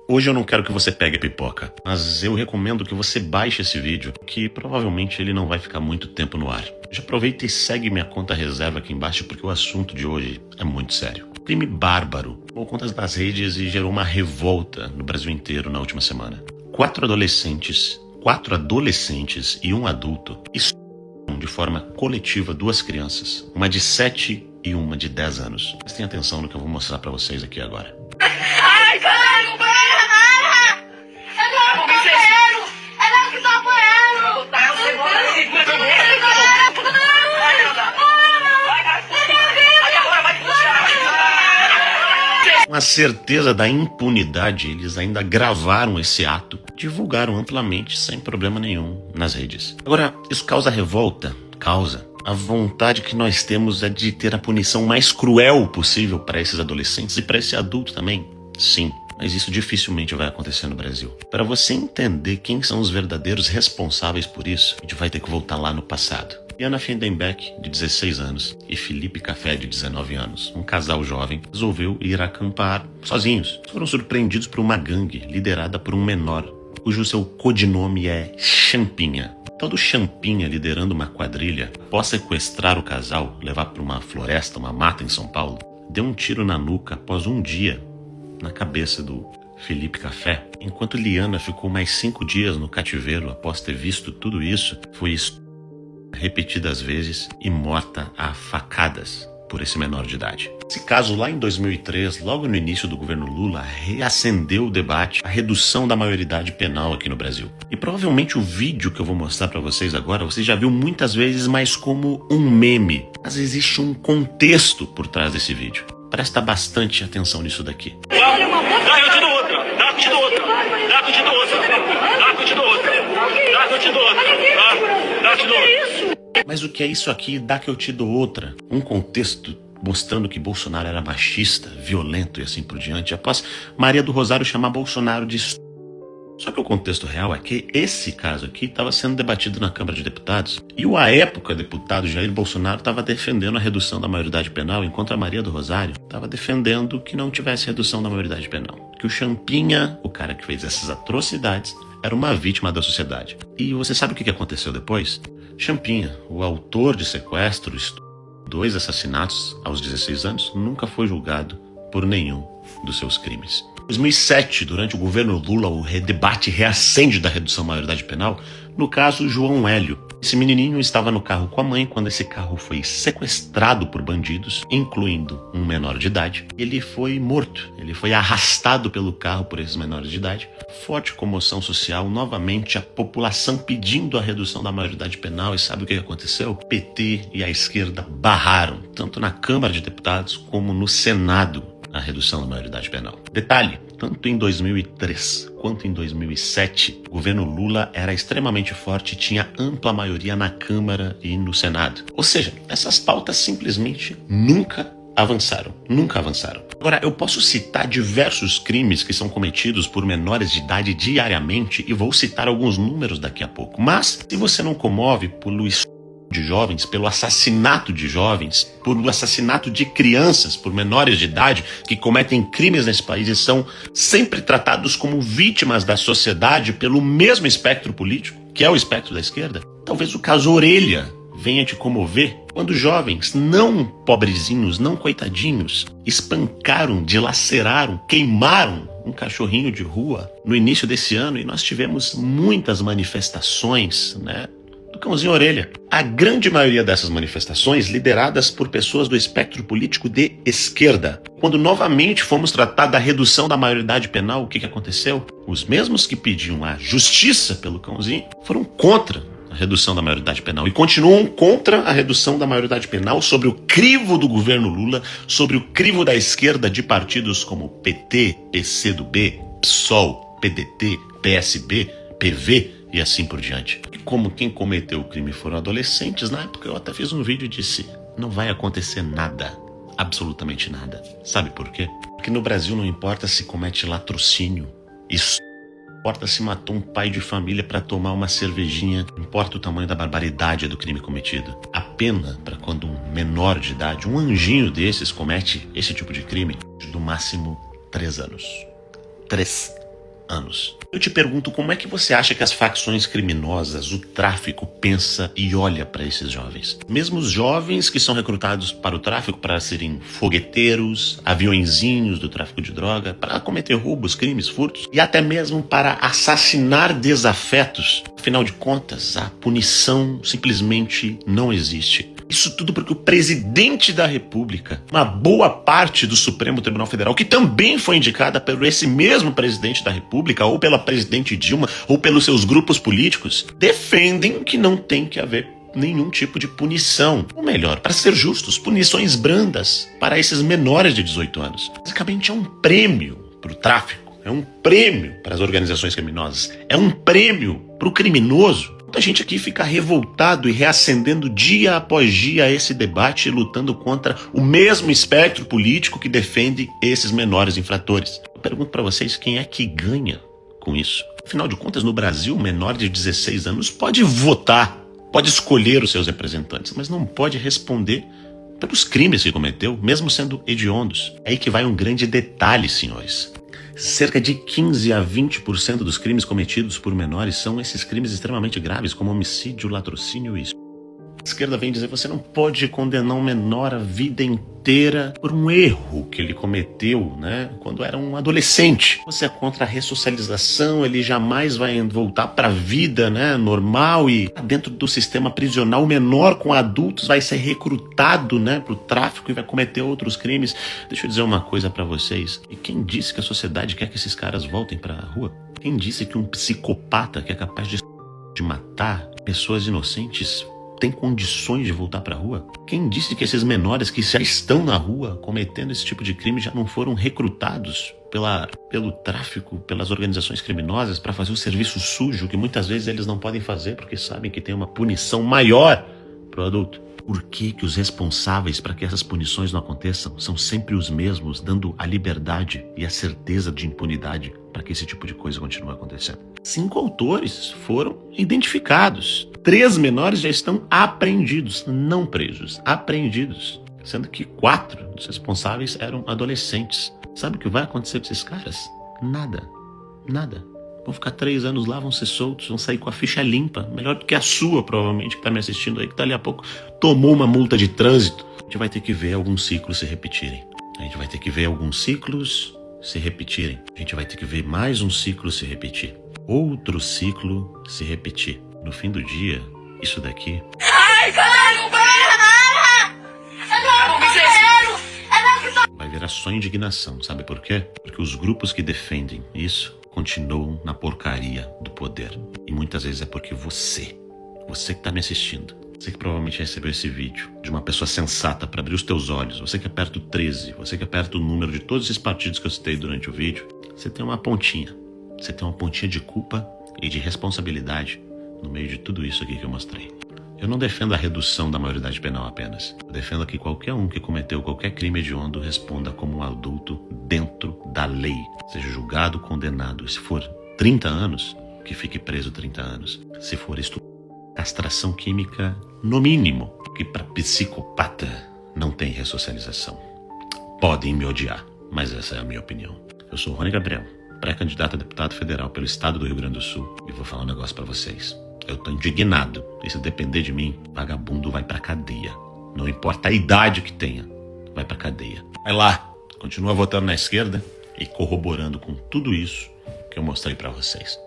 Hoje eu não quero que você pegue a pipoca, mas eu recomendo que você baixe esse vídeo, que provavelmente ele não vai ficar muito tempo no ar. Já aproveita e segue minha conta reserva aqui embaixo, porque o assunto de hoje é muito sério. Crime bárbaro, tomou conta das redes e gerou uma revolta no Brasil inteiro na última semana. Quatro adolescentes e um adulto estupram de forma coletiva duas crianças, uma de 7 e uma de 10 anos. Prestem atenção no que eu vou mostrar pra vocês aqui agora. Ai, caralho, banheiro! É não que tá banheiro! É não que tá banheiro! Com a certeza da impunidade, eles ainda gravaram esse ato, divulgaram amplamente, sem problema nenhum, nas redes. Agora, isso causa revolta? Causa. A vontade que nós temos é de ter a punição mais cruel possível para esses adolescentes e para esse adulto também. Sim, mas isso dificilmente vai acontecer no Brasil. Para você entender quem são os verdadeiros responsáveis por isso, a gente vai ter que voltar lá no passado. Diana Fendenbeck, de 16 anos, e Felipe Café, de 19 anos, um casal jovem, resolveu ir acampar sozinhos. Foram surpreendidos por uma gangue liderada por um menor, cujo seu codinome é Champinha. Tal do Champinha, liderando uma quadrilha, após sequestrar o casal, levar para uma floresta, uma mata em São Paulo, deu um tiro na nuca após um dia na cabeça do Felipe Café. Enquanto Liana ficou mais 5 dias no cativeiro após ter visto tudo isso, foi repetidas vezes e morta a facadas por esse menor de idade. Esse caso, lá em 2003, logo no início do governo Lula, reacendeu o debate, a redução da maioridade penal aqui no Brasil. E provavelmente o vídeo que eu vou mostrar para vocês agora, você já viu muitas vezes, mas como um meme. Mas existe um contexto por trás desse vídeo. Presta bastante atenção nisso daqui. Eu te dou outra, eu te dou outra, eu te dou outra, eu te dou outra, eu te dou outra, eu te dou outra. Mas o que é isso aqui? Dá que eu te dou outra. Um contexto mostrando que Bolsonaro era machista, violento e assim por diante, após Maria do Rosário chamar Bolsonaro de estupro. Só que o contexto real é que esse caso aqui estava sendo debatido na Câmara de Deputados e o, à época, deputado Jair Bolsonaro estava defendendo a redução da maioridade penal, enquanto a Maria do Rosário estava defendendo que não tivesse redução da maioridade penal. Que o Champinha, o cara que fez essas atrocidades, era uma vítima da sociedade. E você sabe o que aconteceu depois? Champinha, o autor de sequestro, 2 assassinatos aos 16 anos, nunca foi julgado por nenhum dos seus crimes. Em 2007, durante o governo Lula, o debate reacende da redução da maioridade penal, no caso João Hélio. Esse menininho estava no carro com a mãe quando esse carro foi sequestrado por bandidos, incluindo um menor de idade. Ele foi morto, ele foi arrastado pelo carro por esses menores de idade. Forte comoção social, novamente a população pedindo a redução da maioridade penal. E sabe o que aconteceu? O PT e a esquerda barraram, tanto na Câmara de Deputados como no Senado, a redução da maioridade penal. Detalhe, tanto em 2003 quanto em 2007, o governo Lula era extremamente forte e tinha ampla maioria na Câmara e no Senado. Ou seja, essas pautas simplesmente nunca avançaram. Agora, eu posso citar diversos crimes que são cometidos por menores de idade diariamente e vou citar alguns números daqui a pouco. Mas, se você não comove pelo de jovens, pelo assassinato de jovens, por assassinato de crianças, por menores de idade que cometem crimes nesse país e são sempre tratados como vítimas da sociedade pelo mesmo espectro político, que é o espectro da esquerda, talvez o caso Orelha venha te comover quando jovens, não pobrezinhos, não coitadinhos, espancaram, dilaceraram, queimaram um cachorrinho de rua no início desse ano e nós tivemos muitas manifestações, do cãozinho Orelha. A grande maioria dessas manifestações lideradas por pessoas do espectro político de esquerda. Quando novamente fomos tratar da redução da maioridade penal, o que aconteceu? Os mesmos que pediam a justiça pelo cãozinho foram contra a redução da maioridade penal e continuam contra a redução da maioridade penal sobre o crivo do governo Lula, sobre o crivo da esquerda de partidos como PT, PCdoB, PSOL, PDT, PSB, PV e assim por diante. E como quem cometeu o crime foram adolescentes, na época eu até fiz um vídeo e disse: não vai acontecer nada, absolutamente nada. Sabe por quê? Porque no Brasil não importa se comete latrocínio, isso não importa se matou um pai de família para tomar uma cervejinha, não importa o tamanho da barbaridade do crime cometido. A pena para quando um menor de idade, um anjinho desses, comete esse tipo de crime, no máximo 3 anos. 3 anos. Eu te pergunto, como é que você acha que as facções criminosas, o tráfico, pensa e olha para esses jovens? Mesmo os jovens que são recrutados para o tráfico para serem fogueteiros, aviõezinhos do tráfico de droga, para cometer roubos, crimes, furtos e até mesmo para assassinar desafetos. Afinal de contas, a punição simplesmente não existe. Isso tudo porque o presidente da República, uma boa parte do Supremo Tribunal Federal, que também foi indicada por esse mesmo presidente da República, ou pela presidente Dilma, ou pelos seus grupos políticos, defendem que não tem que haver nenhum tipo de punição. Ou melhor, para ser justos, punições brandas para esses menores de 18 anos. Basicamente é um prêmio para o tráfico, é um prêmio para as organizações criminosas, é um prêmio para o criminoso. A gente aqui fica revoltado e reacendendo dia após dia esse debate, lutando contra o mesmo espectro político que defende esses menores infratores. Eu pergunto para vocês, quem é que ganha com isso? Afinal de contas, no Brasil, o menor de 16 anos pode votar, pode escolher os seus representantes, mas não pode responder pelos crimes que cometeu, mesmo sendo hediondos. É aí que vai um grande detalhe, senhores. Cerca de 15 a 20% dos crimes cometidos por menores são esses crimes extremamente graves, como homicídio, latrocínio e isso. A esquerda vem dizer que você não pode condenar um menor a vida inteira por um erro que ele cometeu, quando era um adolescente. Você é contra a ressocialização, ele jamais vai voltar para a vida, normal, e dentro do sistema prisional o menor com adultos vai ser recrutado, para o tráfico e vai cometer outros crimes. Deixa eu dizer uma coisa para vocês. E quem disse que a sociedade quer que esses caras voltem para a rua? Quem disse que um psicopata que é capaz de matar pessoas inocentes tem condições de voltar para a rua? Quem disse que esses menores que já estão na rua cometendo esse tipo de crime já não foram recrutados pelo tráfico, pelas organizações criminosas para fazer o serviço sujo que muitas vezes eles não podem fazer porque sabem que tem uma punição maior para o adulto? Por que os responsáveis para que essas punições não aconteçam são sempre os mesmos, dando a liberdade e a certeza de impunidade para que esse tipo de coisa continue acontecendo? 5 autores foram identificados. 3 menores já estão apreendidos, não presos, apreendidos. Sendo que 4 dos responsáveis eram adolescentes. Sabe o que vai acontecer com esses caras? Nada. Vão ficar 3 anos lá, vão ser soltos, vão sair com a ficha limpa. Melhor do que a sua, provavelmente, que tá me assistindo aí, que dali a pouco tomou uma multa de trânsito. A gente vai ter que ver alguns ciclos se repetirem. A gente vai ter que ver alguns ciclos se repetirem. A gente vai ter que ver mais um ciclo se repetir. Outro ciclo se repetir. No fim do dia, isso daqui... Ai, caralho, não pega nada! vai virar só indignação, sabe por quê? Porque os grupos que defendem isso continuam na porcaria do poder. E muitas vezes é porque você que tá me assistindo, você que provavelmente recebeu esse vídeo de uma pessoa sensata para abrir os teus olhos, você que aperta o 13, você que aperta o número de todos esses partidos que eu citei durante o vídeo, você tem uma pontinha. Você tem uma pontinha de culpa e de responsabilidade no meio de tudo isso aqui que eu mostrei. Eu não defendo a redução da maioridade penal apenas. Eu defendo que qualquer um que cometeu qualquer crime hediondo responda como um adulto dentro da lei. Seja julgado, condenado. E se for 30 anos, que fique preso 30 anos. Se for castração química, no mínimo, que para psicopata não tem ressocialização. Podem me odiar, mas essa é a minha opinião. Eu sou Rony Gabriel, pré-candidato a deputado federal pelo estado do Rio Grande do Sul, e vou falar um negócio pra vocês. Eu tô indignado, e se depender de mim, vagabundo vai pra cadeia. Não importa a idade que tenha, vai pra cadeia. Vai lá, continua votando na esquerda e corroborando com tudo isso que eu mostrei pra vocês.